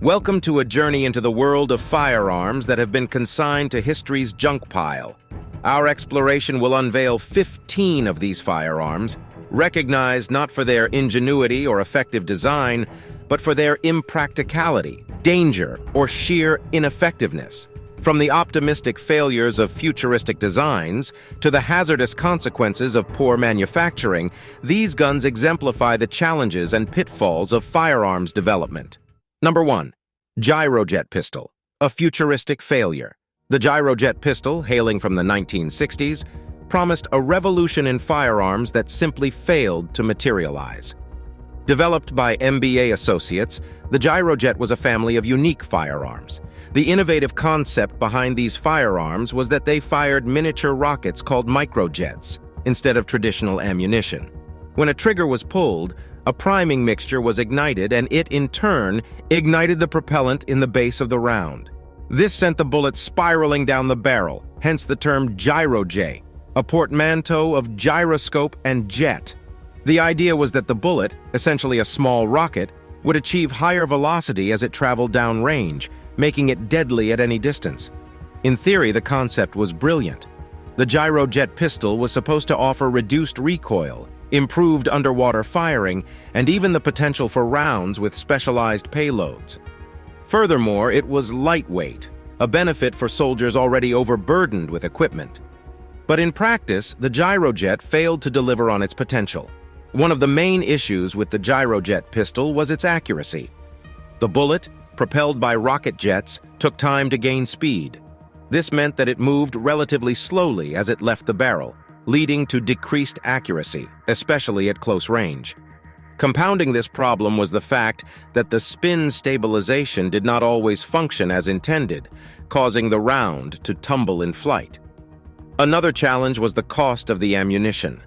Welcome to a journey into the world of firearms that have been consigned to history's junk pile. Our exploration will unveil 15 of these firearms, recognized not for their ingenuity or effective design, but for their impracticality, danger, or sheer ineffectiveness. From the optimistic failures of futuristic designs to the hazardous consequences of poor manufacturing, these guns exemplify the challenges and pitfalls of firearms development. Number 1. Gyrojet pistol, a futuristic failure. The gyrojet pistol, hailing from the 1960s, promised a revolution in firearms that simply failed to materialize. Developed by MBA associates, the gyrojet was a family of unique firearms. The innovative concept behind these firearms was that they fired miniature rockets called microjets instead of traditional ammunition. When a trigger was pulled, a priming mixture was ignited, and it, in turn, ignited the propellant in the base of the round. This sent the bullet spiraling down the barrel, hence the term gyrojet, a portmanteau of gyroscope and jet. The idea was that the bullet, essentially a small rocket, would achieve higher velocity as it traveled downrange, making it deadly at any distance. In theory, the concept was brilliant. The gyrojet pistol was supposed to offer reduced recoil, improved underwater firing, and even the potential for rounds with specialized payloads. Furthermore, it was lightweight, a benefit for soldiers already overburdened with equipment. But in practice, the gyrojet failed to deliver on its potential. One of the main issues with the gyrojet pistol was its accuracy. The bullet, propelled by rocket jets, took time to gain speed. This meant that it moved relatively slowly as it left the barrel, leading to decreased accuracy, especially at close range. Compounding this problem was the fact that the spin stabilization did not always function as intended, causing the round to tumble in flight. Another challenge was the cost of the ammunition.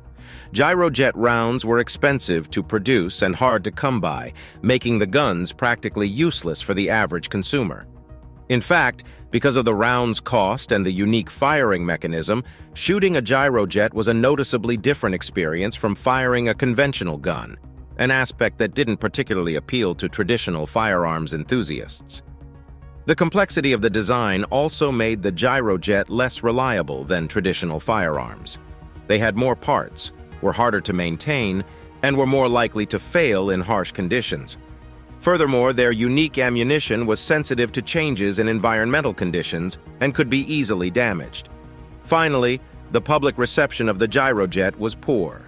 Gyrojet rounds were expensive to produce and hard to come by, making the guns practically useless for the average consumer. In fact, because of the round's cost and the unique firing mechanism, shooting a gyrojet was a noticeably different experience from firing a conventional gun, an aspect that didn't particularly appeal to traditional firearms enthusiasts. The complexity of the design also made the gyrojet less reliable than traditional firearms. They had more parts, were harder to maintain, and were more likely to fail in harsh conditions. Furthermore, their unique ammunition was sensitive to changes in environmental conditions and could be easily damaged. Finally, the public reception of the gyrojet was poor.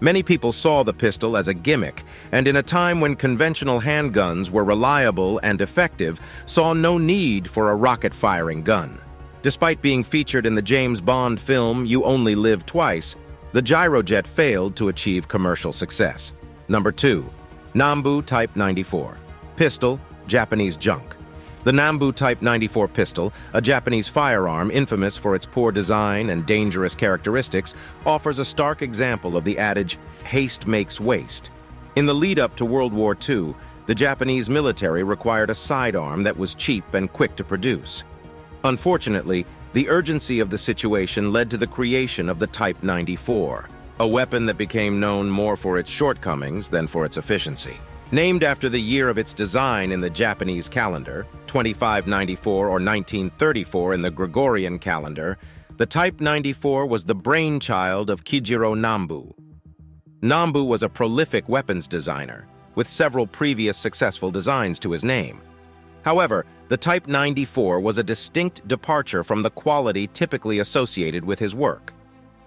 Many people saw the pistol as a gimmick, and in a time when conventional handguns were reliable and effective, saw no need for a rocket-firing gun. Despite being featured in the James Bond film You Only Live Twice, the gyrojet failed to achieve commercial success. Number 2. Nambu Type 94. Pistol, Japanese junk. The Nambu Type 94 pistol, a Japanese firearm infamous for its poor design and dangerous characteristics, offers a stark example of the adage, haste makes waste. In the lead-up to World War II, the Japanese military required a sidearm that was cheap and quick to produce. Unfortunately, the urgency of the situation led to the creation of the Type 94, a weapon that became known more for its shortcomings than for its efficiency. Named after the year of its design in the Japanese calendar, 2594 or 1934 in the Gregorian calendar, the Type 94 was the brainchild of Kijiro Nambu. Nambu was a prolific weapons designer, with several previous successful designs to his name. However, the Type 94 was a distinct departure from the quality typically associated with his work.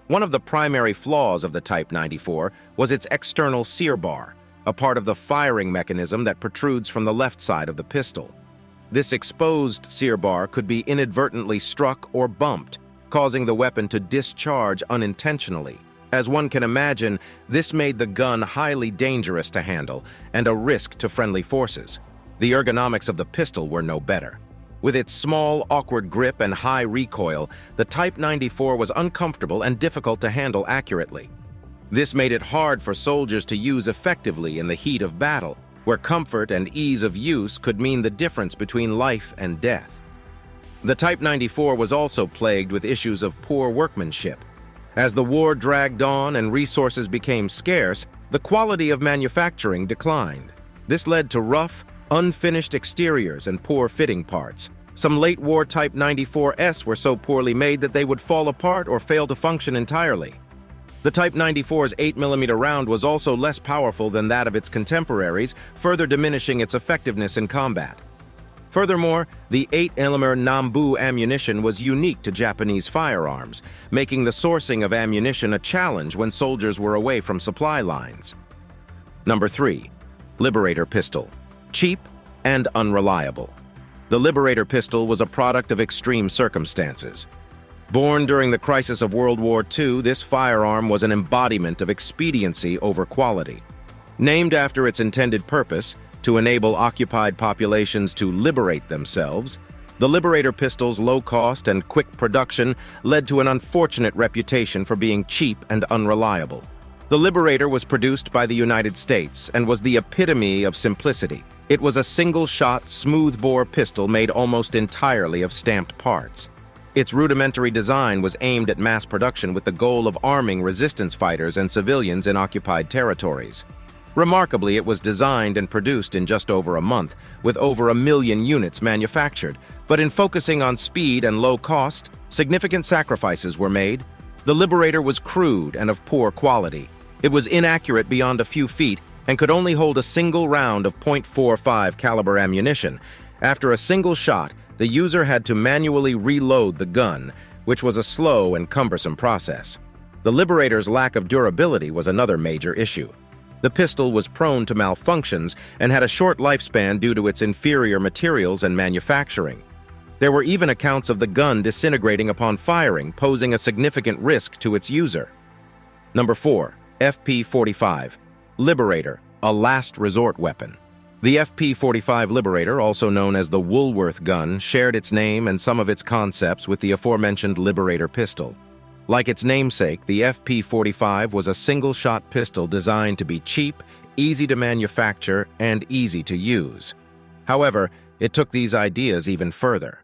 One of the primary flaws of the Type 94 was its external sear bar, a part of the firing mechanism that protrudes from the left side of the pistol. This exposed sear bar could be inadvertently struck or bumped, causing the weapon to discharge unintentionally. As one can imagine, this made the gun highly dangerous to handle and a risk to friendly forces. The ergonomics of the pistol were no better. With its small, awkward grip and high recoil, the Type 94 was uncomfortable and difficult to handle accurately. This made it hard for soldiers to use effectively in the heat of battle, where comfort and ease of use could mean the difference between life and death. The Type 94 was also plagued with issues of poor workmanship. As the war dragged on and resources became scarce, the quality of manufacturing declined. This led to rough, unfinished exteriors and poor fitting parts. Some late-war Type 94S were so poorly made that they would fall apart or fail to function entirely. The Type 94's 8mm round was also less powerful than that of its contemporaries, further diminishing its effectiveness in combat. Furthermore, the 8mm Nambu ammunition was unique to Japanese firearms, making the sourcing of ammunition a challenge when soldiers were away from supply lines. Number 3. Liberator pistol. Cheap and unreliable. The Liberator pistol was a product of extreme circumstances. Born during the crisis of World War II, this firearm was an embodiment of expediency over quality. Named after its intended purpose, to enable occupied populations to liberate themselves, the Liberator pistol's low cost and quick production led to an unfortunate reputation for being cheap and unreliable. The Liberator was produced by the United States and was the epitome of simplicity. It was a single-shot, smooth-bore pistol made almost entirely of stamped parts. Its rudimentary design was aimed at mass production with the goal of arming resistance fighters and civilians in occupied territories. Remarkably, it was designed and produced in just over a month, with over 1 million units manufactured. But in focusing on speed and low cost, significant sacrifices were made. The Liberator was crude and of poor quality. It was inaccurate beyond a few feet and could only hold a single round of .45 caliber ammunition. After a single shot, the user had to manually reload the gun, which was a slow and cumbersome process. The Liberator's lack of durability was another major issue. The pistol was prone to malfunctions and had a short lifespan due to its inferior materials and manufacturing. There were even accounts of the gun disintegrating upon firing, posing a significant risk to its user. Number 4. FP-45. Liberator, a last resort weapon. The FP-45 Liberator, also known as the Woolworth gun, shared its name and some of its concepts with the aforementioned Liberator pistol. Like its namesake, the FP-45 was a single-shot pistol designed to be cheap, easy to manufacture, and easy to use. However, it took these ideas even further.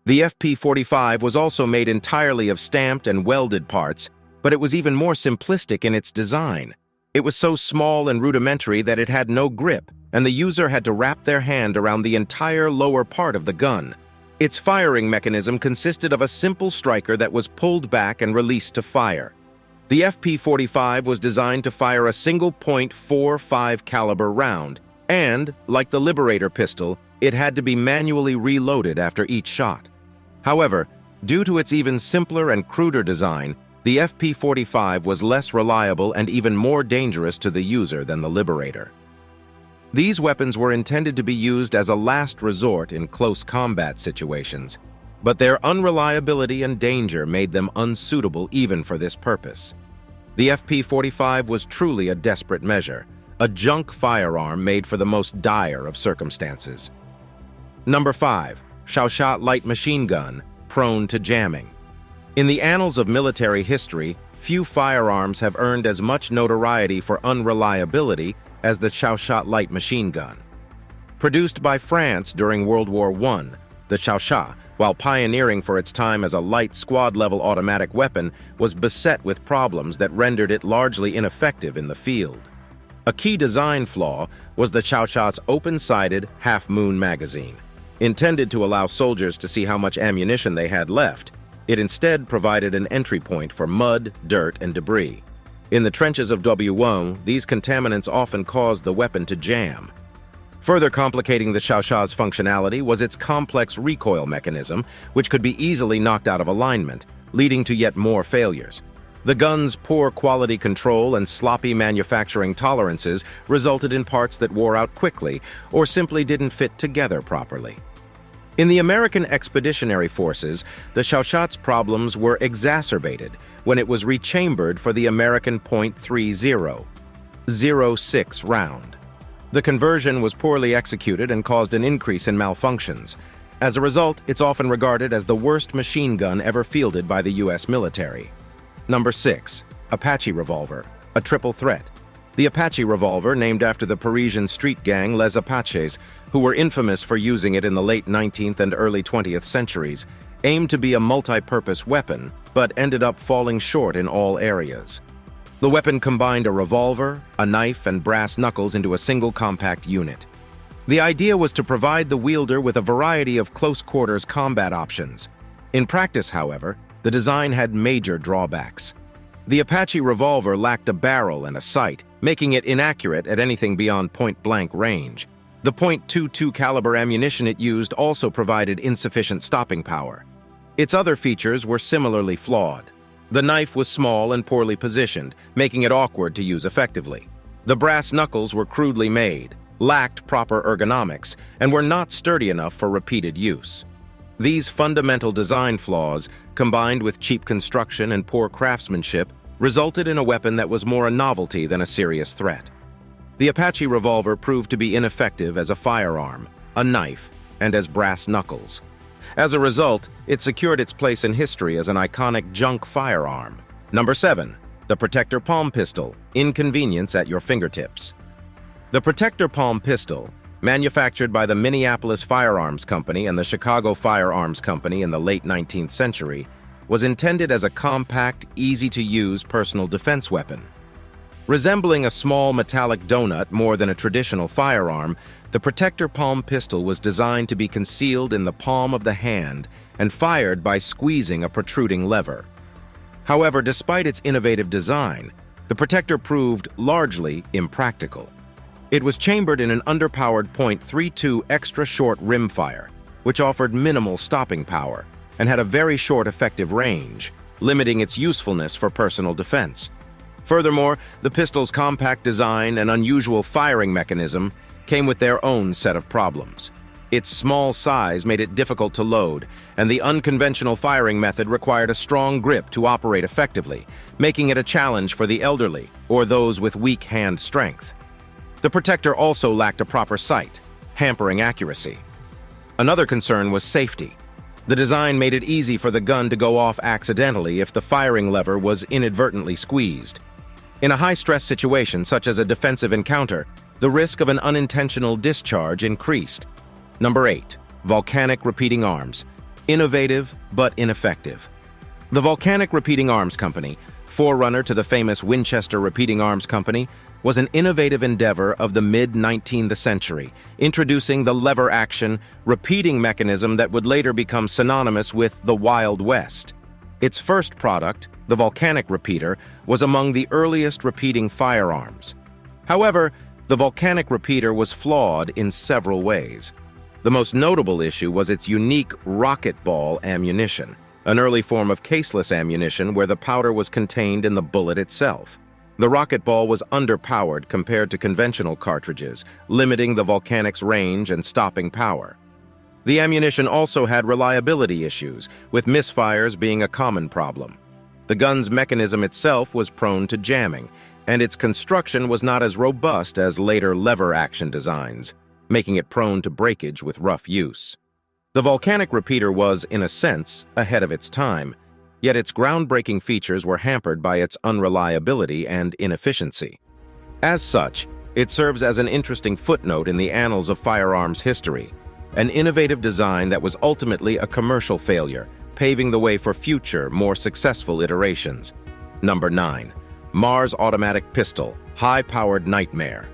The FP-45 was also made entirely of stamped and welded parts, but it was even more simplistic in its design. It was so small and rudimentary that it had no grip, and the user had to wrap their hand around the entire lower part of the gun. Its firing mechanism consisted of a simple striker that was pulled back and released to fire. The FP-45 was designed to fire a single .45 caliber round, and, like the Liberator pistol, it had to be manually reloaded after each shot. However, due to its even simpler and cruder design, the FP-45 was less reliable and even more dangerous to the user than the Liberator. These weapons were intended to be used as a last resort in close combat situations, but their unreliability and danger made them unsuitable even for this purpose. The FP-45 was truly a desperate measure, a junk firearm made for the most dire of circumstances. Number 5. Chaosha light machine gun, prone to jamming. In the annals of military history, few firearms have earned as much notoriety for unreliability as the Chaosha light machine gun. Produced by France during World War I, the Chaosha, while pioneering for its time as a light squad-level automatic weapon, was beset with problems that rendered it largely ineffective in the field. A key design flaw was the Chaosha's open-sided half-moon magazine. Intended to allow soldiers to see how much ammunition they had left, it instead provided an entry point for mud, dirt, and debris. In the trenches of W1, these contaminants often caused the weapon to jam. Further complicating the Chaosha's functionality was its complex recoil mechanism, which could be easily knocked out of alignment, leading to yet more failures. The gun's poor quality control and sloppy manufacturing tolerances resulted in parts that wore out quickly or simply didn't fit together properly. In the American Expeditionary Forces, the Chaosha's problems were exacerbated when it was rechambered for the American .30 .06 round. The conversion was poorly executed and caused an increase in malfunctions. As a result, it's often regarded as the worst machine gun ever fielded by the U.S. military. Number 6. Apache revolver, a triple threat. The Apache revolver, named after the Parisian street gang Les Apaches, who were infamous for using it in the late 19th and early 20th centuries, aimed to be a multi-purpose weapon, but ended up falling short in all areas. The weapon combined a revolver, a knife, and brass knuckles into a single compact unit. The idea was to provide the wielder with a variety of close-quarters combat options. In practice, however, the design had major drawbacks. The Apache revolver lacked a barrel and a sight, making it inaccurate at anything beyond point-blank range. The .22 caliber ammunition it used also provided insufficient stopping power. Its other features were similarly flawed. The knife was small and poorly positioned, making it awkward to use effectively. The brass knuckles were crudely made, lacked proper ergonomics, and were not sturdy enough for repeated use. These fundamental design flaws, combined with cheap construction and poor craftsmanship, resulted in a weapon that was more a novelty than a serious threat. The Apache revolver proved to be ineffective as a firearm, a knife, and as brass knuckles. As a result, it secured its place in history as an iconic junk firearm. Number 7. The Protector Palm Pistol, inconvenience at your fingertips. The Protector Palm Pistol, manufactured by the Minneapolis Firearms Company and the Chicago Firearms Company in the late 19th century, was intended as a compact, easy-to-use personal defense weapon. Resembling a small metallic donut more than a traditional firearm, the Protector Palm Pistol was designed to be concealed in the palm of the hand and fired by squeezing a protruding lever. However, despite its innovative design, the Protector proved largely impractical. It was chambered in an underpowered .32 extra short rimfire, which offered minimal stopping power and had a very short effective range, limiting its usefulness for personal defense. Furthermore, the pistol's compact design and unusual firing mechanism came with their own set of problems. Its small size made it difficult to load, and the unconventional firing method required a strong grip to operate effectively, making it a challenge for the elderly or those with weak hand strength. The Protector also lacked a proper sight, hampering accuracy. Another concern was safety. The design made it easy for the gun to go off accidentally if the firing lever was inadvertently squeezed. In a high-stress situation, such as a defensive encounter, the risk of an unintentional discharge increased. Number 8. Volcanic Repeating Arms. Innovative but ineffective. The Volcanic Repeating Arms Company, forerunner to the famous Winchester Repeating Arms Company, was an innovative endeavor of the mid-19th century, introducing the lever-action, repeating mechanism that would later become synonymous with the Wild West. Its first product, the Volcanic Repeater, was among the earliest repeating firearms. However, the Volcanic Repeater was flawed in several ways. The most notable issue was its unique rocket ball ammunition, an early form of caseless ammunition where the powder was contained in the bullet itself. The rocket ball was underpowered compared to conventional cartridges, limiting the Volcanic's range and stopping power. The ammunition also had reliability issues, with misfires being a common problem. The gun's mechanism itself was prone to jamming, and its construction was not as robust as later lever-action designs, making it prone to breakage with rough use. The Volcanic Repeater was, in a sense, ahead of its time, yet its groundbreaking features were hampered by its unreliability and inefficiency. As such, it serves as an interesting footnote in the annals of firearms history, an innovative design that was ultimately a commercial failure, paving the way for future, more successful iterations. Number 9. Mars Automatic Pistol, High-Powered Nightmare.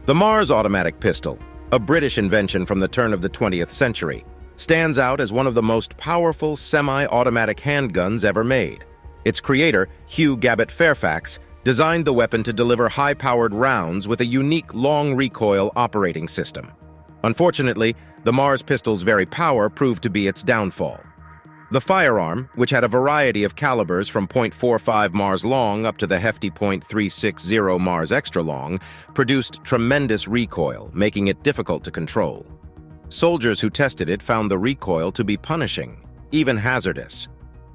The Mars Automatic Pistol, a British invention from the turn of the 20th century, stands out as one of the most powerful semi-automatic handguns ever made. Its creator, Hugh Gabbett Fairfax, designed the weapon to deliver high-powered rounds with a unique long-recoil operating system. Unfortunately, the Mars pistol's very power proved to be its downfall. The firearm, which had a variety of calibers from .45 Mars long up to the hefty .360 Mars extra long, produced tremendous recoil, making it difficult to control. Soldiers who tested it found the recoil to be punishing, even hazardous.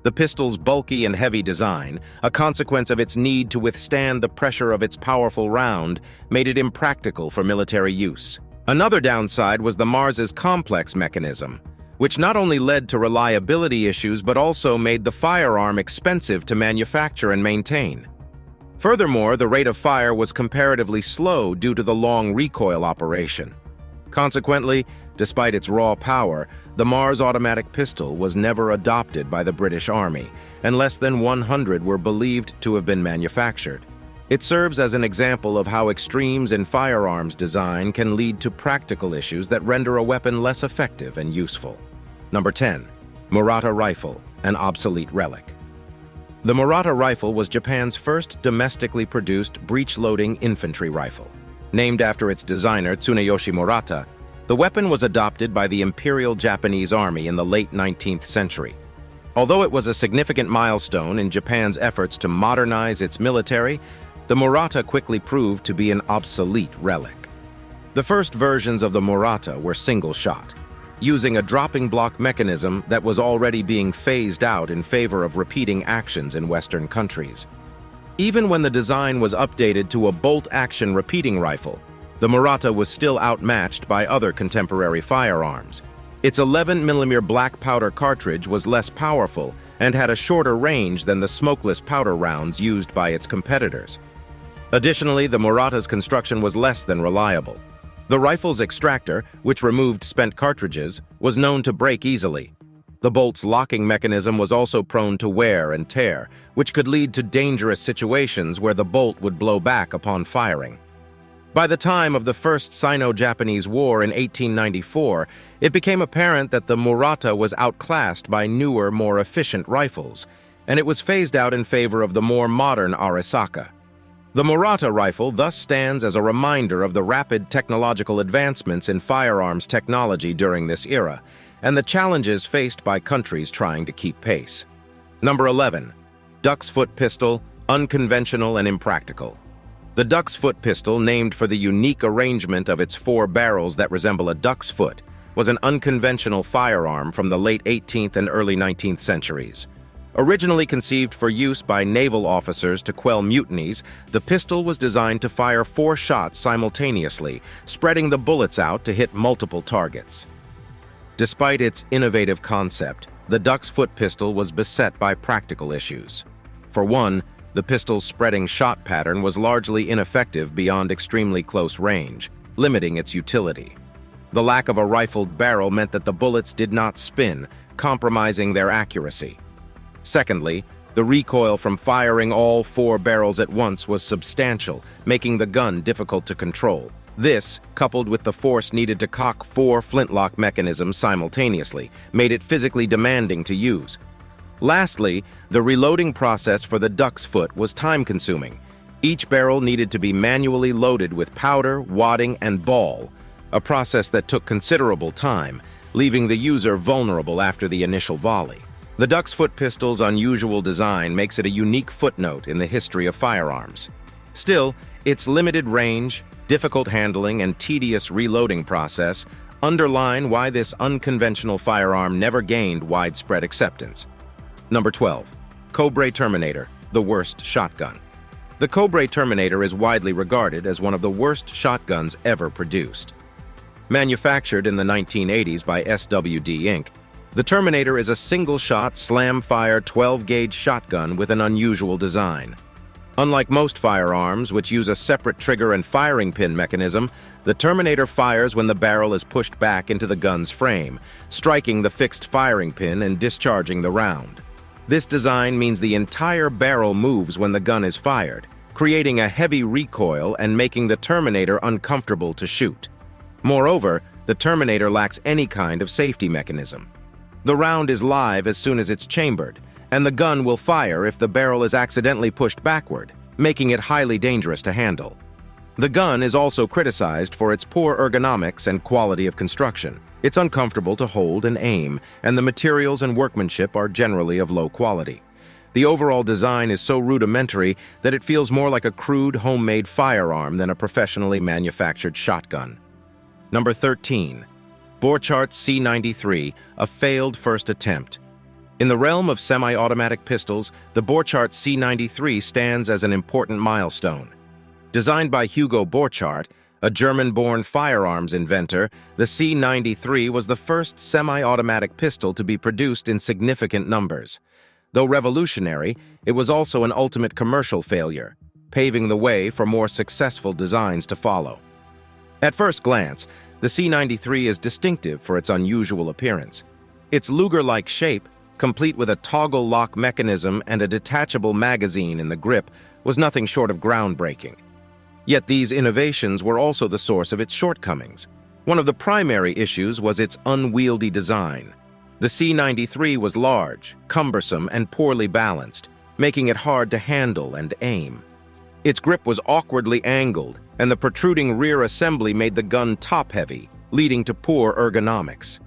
The pistol's bulky and heavy design, a consequence of its need to withstand the pressure of its powerful round, made it impractical for military use. Another downside was the Mars's complex mechanism, which not only led to reliability issues but also made the firearm expensive to manufacture and maintain. Furthermore, the rate of fire was comparatively slow due to the long recoil operation. Consequently, despite its raw power, the Mars automatic pistol was never adopted by the British Army, and less than 100 were believed to have been manufactured. It serves as an example of how extremes in firearms design can lead to practical issues that render a weapon less effective and useful. Number 10. Murata Rifle, an obsolete relic. The Murata rifle was Japan's first domestically produced breech-loading infantry rifle. Named after its designer, Tsuneyoshi Murata, the weapon was adopted by the Imperial Japanese Army in the late 19th century. Although it was a significant milestone in Japan's efforts to modernize its military, the Murata quickly proved to be an obsolete relic. The first versions of the Murata were single-shot, using a dropping block mechanism that was already being phased out in favor of repeating actions in Western countries. Even when the design was updated to a bolt-action repeating rifle, the Murata was still outmatched by other contemporary firearms. Its 11mm black powder cartridge was less powerful and had a shorter range than the smokeless powder rounds used by its competitors. Additionally, the Murata's construction was less than reliable. The rifle's extractor, which removed spent cartridges, was known to break easily. The bolt's locking mechanism was also prone to wear and tear, which could lead to dangerous situations where the bolt would blow back upon firing. By the time of the First Sino-Japanese War in 1894, it became apparent that the Murata was outclassed by newer, more efficient rifles, and it was phased out in favor of the more modern Arisaka. The Murata rifle thus stands as a reminder of the rapid technological advancements in firearms technology during this era, and the challenges faced by countries trying to keep pace. Number 11. Duck's Foot Pistol, unconventional and impractical. The duck's foot pistol, named for the unique arrangement of its 4 barrels that resemble a duck's foot, was an unconventional firearm from the late 18th and early 19th centuries. Originally conceived for use by naval officers to quell mutinies, the pistol was designed to fire 4 shots simultaneously, spreading the bullets out to hit multiple targets. Despite its innovative concept, the duck's foot pistol was beset by practical issues. For one, the pistol's spreading shot pattern was largely ineffective beyond extremely close range, limiting its utility. The lack of a rifled barrel meant that the bullets did not spin, compromising their accuracy. Secondly, the recoil from firing all 4 barrels at once was substantial, making the gun difficult to control. This, coupled with the force needed to cock 4 flintlock mechanisms simultaneously, made it physically demanding to use. Lastly, the reloading process for the duck's foot was time-consuming. Each barrel needed to be manually loaded with powder, wadding, and ball, a process that took considerable time, leaving the user vulnerable after the initial volley. The duck's foot pistol's unusual design makes it a unique footnote in the history of firearms. Still, its limited range, difficult handling, and tedious reloading process underline why this unconventional firearm never gained widespread acceptance. Number 12. Cobra Terminator, the worst shotgun. The Cobra Terminator is widely regarded as one of the worst shotguns ever produced. Manufactured in the 1980s by SWD Inc., the Terminator is a single-shot, slam-fire 12-gauge shotgun with an unusual design. Unlike most firearms, which use a separate trigger and firing pin mechanism, the Terminator fires when the barrel is pushed back into the gun's frame, striking the fixed firing pin and discharging the round. This design means the entire barrel moves when the gun is fired, creating a heavy recoil and making the Terminator uncomfortable to shoot. Moreover, the Terminator lacks any kind of safety mechanism. The round is live as soon as it's chambered, and the gun will fire if the barrel is accidentally pushed backward, making it highly dangerous to handle. The gun is also criticized for its poor ergonomics and quality of construction. It's uncomfortable to hold and aim, and the materials and workmanship are generally of low quality. The overall design is so rudimentary that it feels more like a crude homemade firearm than a professionally manufactured shotgun. Number 13. Borchardt C93, a failed first attempt. In the realm of semi-automatic pistols, the Borchardt C93 stands as an important milestone. Designed by Hugo Borchardt, a German-born firearms inventor, the C93 was the first semi-automatic pistol to be produced in significant numbers. Though revolutionary, it was also an ultimate commercial failure, paving the way for more successful designs to follow. At first glance, the C93 is distinctive for its unusual appearance. Its Luger-like shape, complete with a toggle lock mechanism and a detachable magazine in the grip, was nothing short of groundbreaking. Yet these innovations were also the source of its shortcomings. One of the primary issues was its unwieldy design. The C93 was large, cumbersome, and poorly balanced, making it hard to handle and aim. Its grip was awkwardly angled, and the protruding rear assembly made the gun top-heavy, leading to poor ergonomics.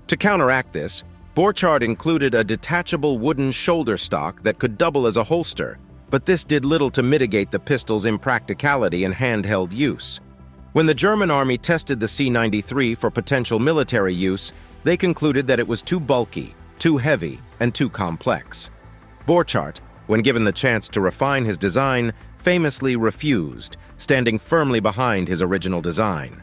To counteract this, Borchardt included a detachable wooden shoulder stock that could double as a holster, but this did little to mitigate the pistol's impracticality in handheld use. When the German army tested the C93 for potential military use, they concluded that it was too bulky, too heavy, and too complex. Borchardt, when given the chance to refine his design, famously refused, standing firmly behind his original design.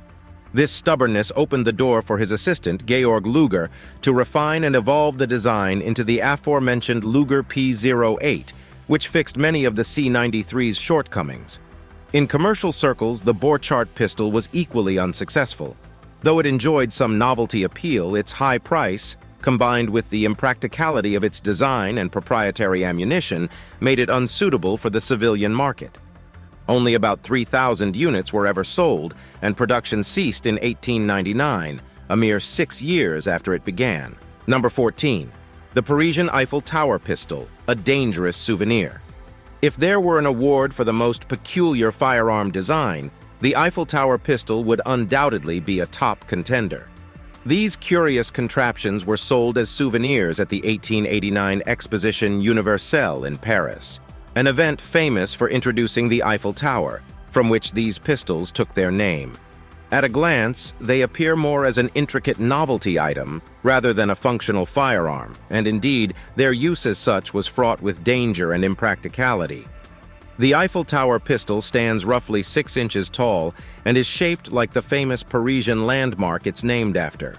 This stubbornness opened the door for his assistant, Georg Luger, to refine and evolve the design into the aforementioned Luger P08, which fixed many of the C93's shortcomings. In commercial circles, the Borchardt pistol was equally unsuccessful. Though it enjoyed some novelty appeal, its high price, combined with the impracticality of its design and proprietary ammunition, made it unsuitable for the civilian market. Only about 3,000 units were ever sold, and production ceased in 1899, a mere 6 years after it began. Number 14. The Parisian Eiffel Tower pistol, a dangerous souvenir. If there were an award for the most peculiar firearm design, the Eiffel Tower pistol would undoubtedly be a top contender. These curious contraptions were sold as souvenirs at the 1889 Exposition Universelle in Paris, an event famous for introducing the Eiffel Tower, from which these pistols took their name. At a glance, they appear more as an intricate novelty item rather than a functional firearm, and indeed, their use as such was fraught with danger and impracticality. The Eiffel Tower pistol stands roughly 6 inches tall and is shaped like the famous Parisian landmark it's named after.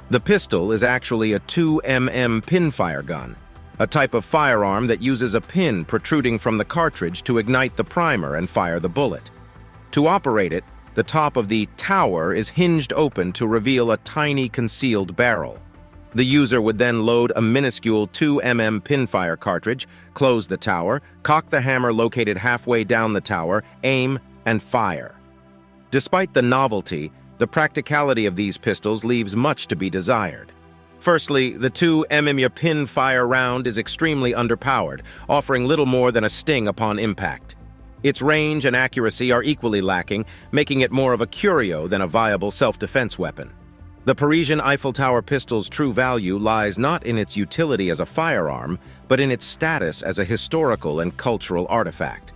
The pistol is actually a 2mm pinfire gun, a type of firearm that uses a pin protruding from the cartridge to ignite the primer and fire the bullet. To operate it, the top of the tower is hinged open to reveal a tiny concealed barrel. The user would then load a minuscule 2mm pinfire cartridge, close the tower, cock the hammer located halfway down the tower, aim, and fire. Despite the novelty, the practicality of these pistols leaves much to be desired. Firstly, the 2mm pinfire round is extremely underpowered, offering little more than a sting upon impact. Its range and accuracy are equally lacking, making it more of a curio than a viable self-defense weapon. The Parisian Eiffel Tower pistol's true value lies not in its utility as a firearm, but in its status as a historical and cultural artifact.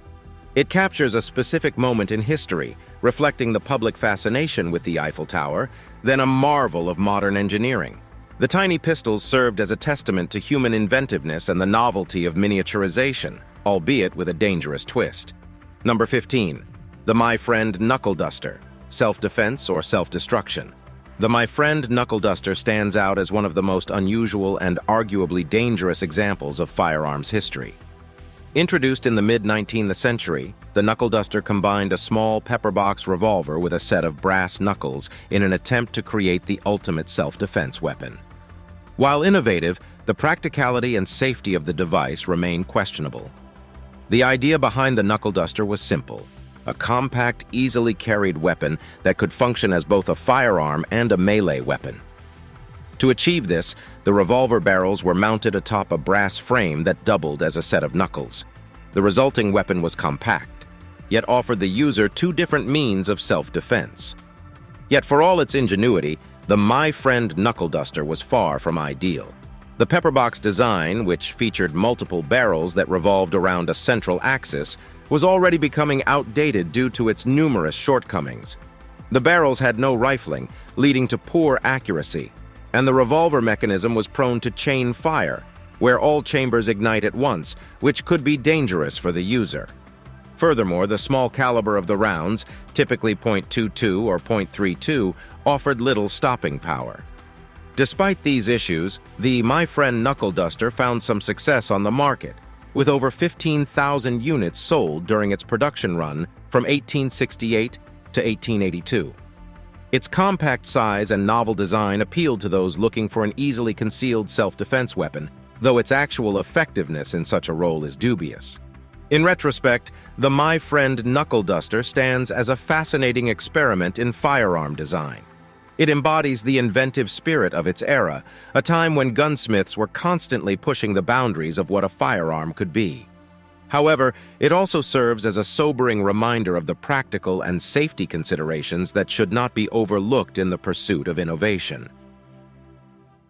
It captures a specific moment in history, reflecting the public fascination with the Eiffel Tower, then a marvel of modern engineering. The tiny pistols served as a testament to human inventiveness and the novelty of miniaturization, albeit with a dangerous twist. Number 15. The My Friend Knuckle Duster, self-defense or self-destruction. The My Friend Knuckle Duster stands out as one of the most unusual and arguably dangerous examples of firearms history. Introduced in the mid-19th century, the Knuckle Duster combined a small pepperbox revolver with a set of brass knuckles in an attempt to create the ultimate self-defense weapon. While innovative, the practicality and safety of the device remain questionable. The idea behind the Knuckle Duster was simple: a compact, easily carried weapon that could function as both a firearm and a melee weapon. To achieve this, the revolver barrels were mounted atop a brass frame that doubled as a set of knuckles. The resulting weapon was compact, yet offered the user 2 different means of self-defense. Yet for all its ingenuity, the My Friend Knuckle Duster was far from ideal. The pepperbox design, which featured multiple barrels that revolved around a central axis, was already becoming outdated due to its numerous shortcomings. The barrels had no rifling, leading to poor accuracy, and the revolver mechanism was prone to chain fire, where all chambers ignite at once, which could be dangerous for the user. Furthermore, the small caliber of the rounds, typically .22 or .32, offered little stopping power. Despite these issues, the My Friend Knuckle Duster found some success on the market, with over 15,000 units sold during its production run from 1868 to 1882. Its compact size and novel design appealed to those looking for an easily concealed self-defense weapon, though its actual effectiveness in such a role is dubious. In retrospect, the My Friend Knuckle Duster stands as a fascinating experiment in firearm design. It embodies the inventive spirit of its era, a time when gunsmiths were constantly pushing the boundaries of what a firearm could be. However, it also serves as a sobering reminder of the practical and safety considerations that should not be overlooked in the pursuit of innovation.